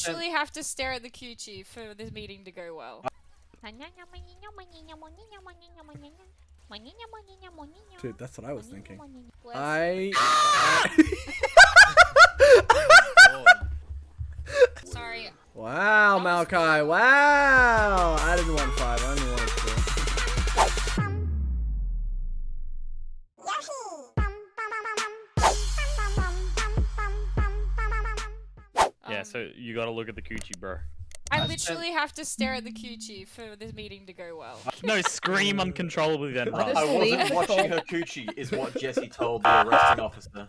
literally have to stare at the coochie for this meeting to go well. Dude, that's what I was thinking. Sorry. Wow, Malachi. Wow. I didn't want 5. I only wanted 4. Yeah, so you gotta look at the coochie, bro. I literally have to stare at the coochie for this meeting to go well. No, scream uncontrollably then run. I wasn't watching her coochie, is what Jesse told the arresting officer.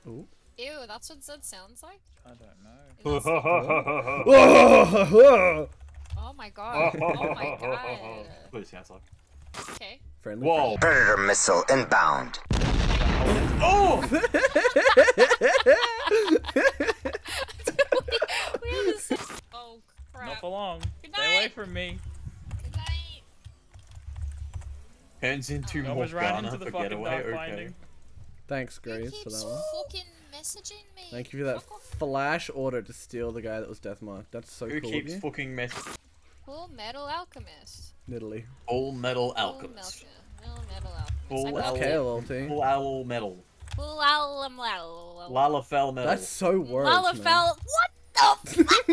Ooh. Ew, that's what Zed sounds like? I don't know. Oh my god. Oh my god. What it sounds like. Okay. Friendly. Whoa! Predator missile inbound. Oh! We have the same. Oh crap. Not for long. Good Stay away night. from me. Good night. Turns into more Almost ran Ghana into the for fucking getaway. dark Okay. finding. Thanks, Who Grace, keeps for that one. fucking messaging me? Thank you for that Fuck off. flash order to steal the guy that was death marked. That's so Who cool keeps of you. fucking mess? Full Metal Alchemist. Italy. Full metal Full alchemist. Full Metal Alchemist. Full I got al- Okay, LT. Full owl metal. Full Alamlal. Lalafell metal. That's so words, Lalafell. What the fuck?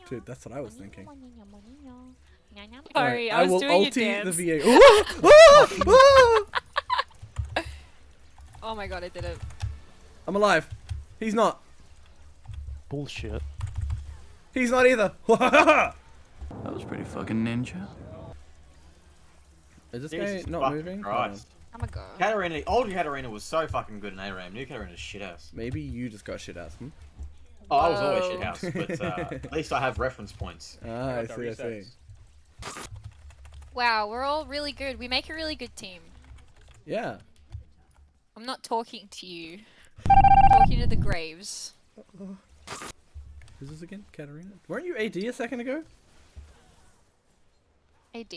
Dude, that's what I was thinking. Sorry, Alright, I was will doing your ulti dance. the VA. Oh my god, I did it. I'm alive. He's not. Bullshit. He's not either. That was pretty fucking ninja. Is this Jesus guy not fucking moving? Christ. Oh my god. Katarina, old Katarina was so fucking good in ARAM. New Katarina's shit ass. Maybe you just got shit ass. Oh, I was always Whoa. shit house, but at least I have reference points. Ah, I got see, I the see. resets. Wow, we're all really good. We make a really good team. Yeah. I'm not talking to you. I'm talking to the graves. Who's this again? Katarina? Weren't you AD a second ago? AD?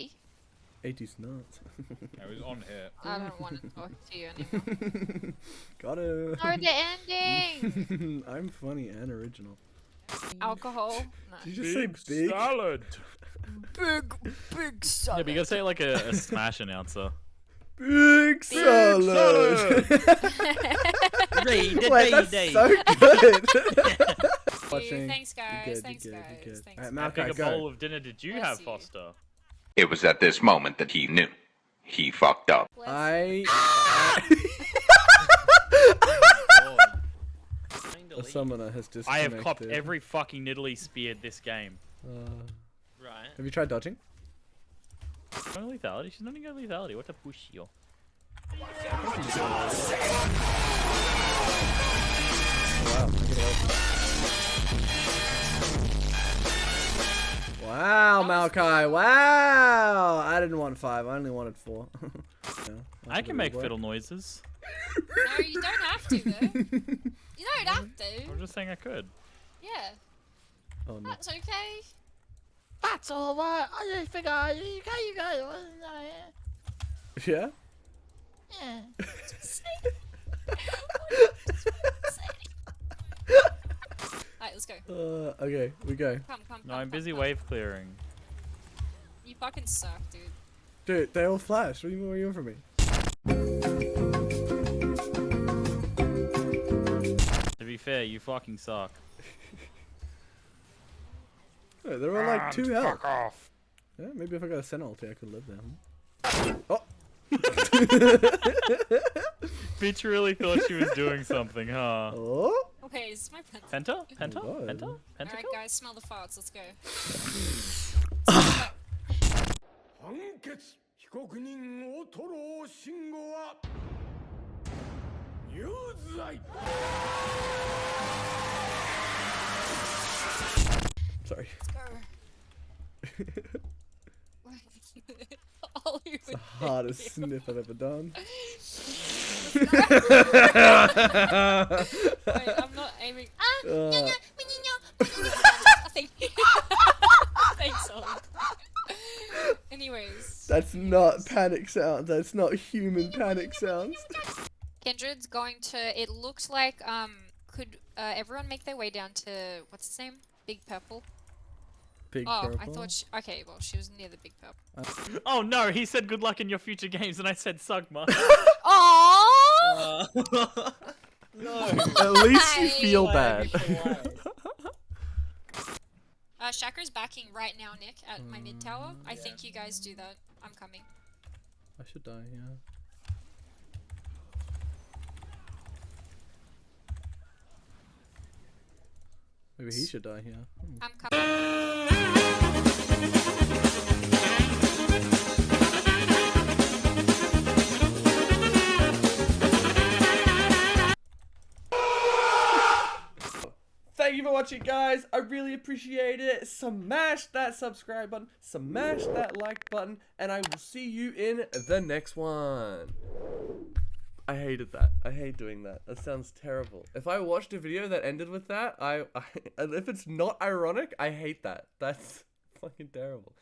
AD's not. I was on here. I don't want to talk to you anymore. Got it. Oh, the ending! I'm funny and original. Alcohol? No. Did you just say big? salad. Big son. Yeah, but you gotta say it like a Smash announcer. Big salad. Wait, that's so good. Watching. Thanks, guys. You're good, Thanks, you're good, guys. you're good. Thanks. Alright, How Malachi, big a go. bowl of dinner did you Bless have, you. Foster? It was at this moment that he knew. He fucked up. Bless A summoner has I disconnected. have copped every fucking Nidalee speared this game. Right. Have you tried dodging? Only lethality? She's not even going lethality. What a push yo. Wow, Malachi. Wow. I didn't want 5. I only wanted 4. Yeah, I can make fiddle noises. No, you don't have to, though. You don't have I was to. just saying I could. Yeah, Oh no. that's okay. That's alright. I just think you guys. Yeah? Yeah. Alright, let's go. Okay, we go. Come. No, I'm come, busy come. wave clearing. You fucking suck, dude. Dude, they all flash. What do you want from me? To be fair, you fucking suck. Oh, they're all like 2 health. Fuck off. Yeah, maybe if I got a Sentinel ulti, I could live there. Oh! Bitch really thought she was doing something, huh? Oh! Okay, this is my pen. Penta? Penta? Oh, God. Penta? Pentakill? Alright, guys, smell the farts. Let's go. 判決被告人大トロ慎吾は有罪 Sorry. All you The hardest sniff I've ever done. Wait, I'm not aiming. Uh, Thanks, Ollie. Anyways. That's not panic sounds. That's not human panic sounds. Kindred's going to. It looks like could everyone make their way down to what's his name? Big Purple. Big Oh, purple. I thought. Okay, well she was near the Big Purple. Oh no, he said good luck in your future games, and I said Sugma. Oh. No. At least you feel bad. Shakra's backing right now, Nick, at my mid tower. I think you guys do that. I'm coming. I should die, yeah. Maybe he should die here. I'm coming. Thank you for watching, guys. I really appreciate it. Smash that subscribe button, smash that like button, and I will see you in the next one. I hated that. I hate doing that. That sounds terrible. If I watched a video that ended with that, and if it's not ironic, I hate that. That's fucking terrible.